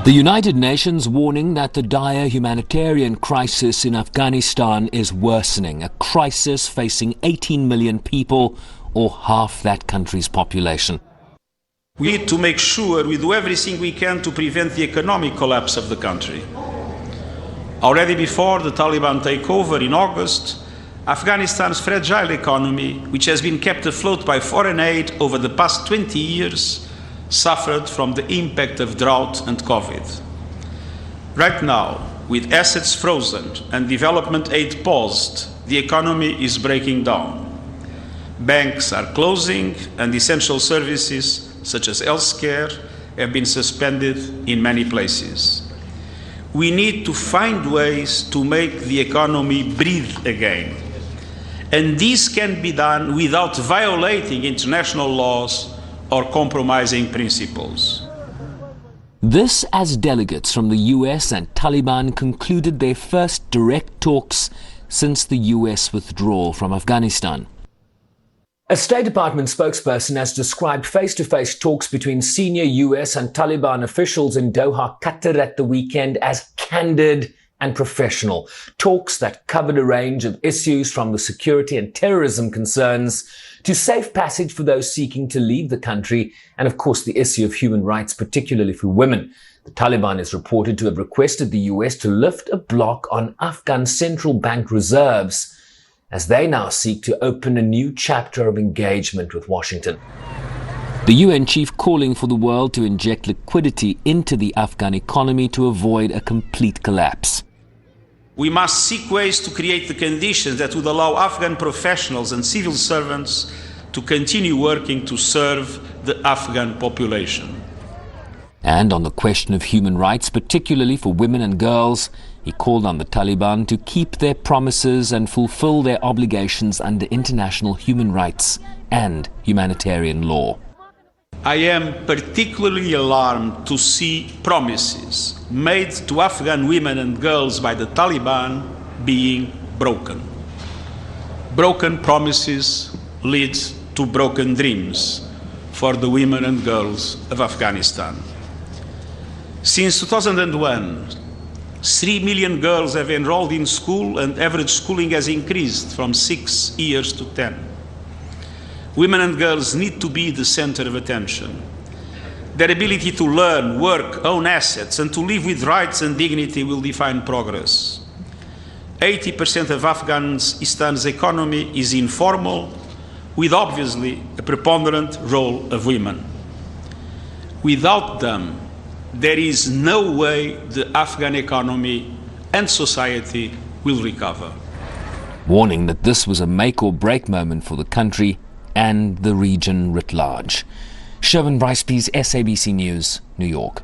The United Nations warning that the dire humanitarian crisis in Afghanistan is worsening, a crisis facing 18 million people, or half that country's population. We need to make sure we do everything we can to prevent the economic collapse of the country. Already before the Taliban takeover in August, Afghanistan's fragile economy, which has been kept afloat by foreign aid over the past 20 years, suffered from the impact of drought and COVID. Right now, with assets frozen and development aid paused, the economy is breaking down. Banks are closing and essential services, such as healthcare, have been suspended in many places. We need to find ways to make the economy breathe again. And this can be done without violating international laws or compromising principles. This as delegates from the US and Taliban concluded their first direct talks since the US withdrawal from Afghanistan. A State Department spokesperson has described face-to-face talks between senior US and Taliban officials in Doha, Qatar at the weekend as candid and professional. Talks that covered a range of issues from the security and terrorism concerns to safe passage for those seeking to leave the country, and of course the issue of human rights, particularly for women. The Taliban is reported to have requested the US to lift a block on Afghan central bank reserves as they now seek to open a new chapter of engagement with Washington. The UN chief calling for the world to inject liquidity into the Afghan economy to avoid a complete collapse. We must seek ways to create the conditions that would allow Afghan professionals and civil servants to continue working to serve the Afghan population. And on the question of human rights, particularly for women and girls, he called on the Taliban to keep their promises and fulfill their obligations under international human rights and humanitarian law. I am particularly alarmed to see promises made to Afghan women and girls by the Taliban being broken. Broken promises lead to broken dreams for the women and girls of Afghanistan. Since 2001, 3 million girls have enrolled in school and average schooling has increased from 6 years to 10. Women and girls need to be the center of attention. Their ability to learn, work, own assets, and to live with rights and dignity will define progress. 80% of Afghanistan's economy is informal, with obviously a preponderant role of women. Without them, there is no way the Afghan economy and society will recover. Warning that this was a make or break moment for the country and the region writ large. Sherwin Bryce-Pease, SABC News, New York.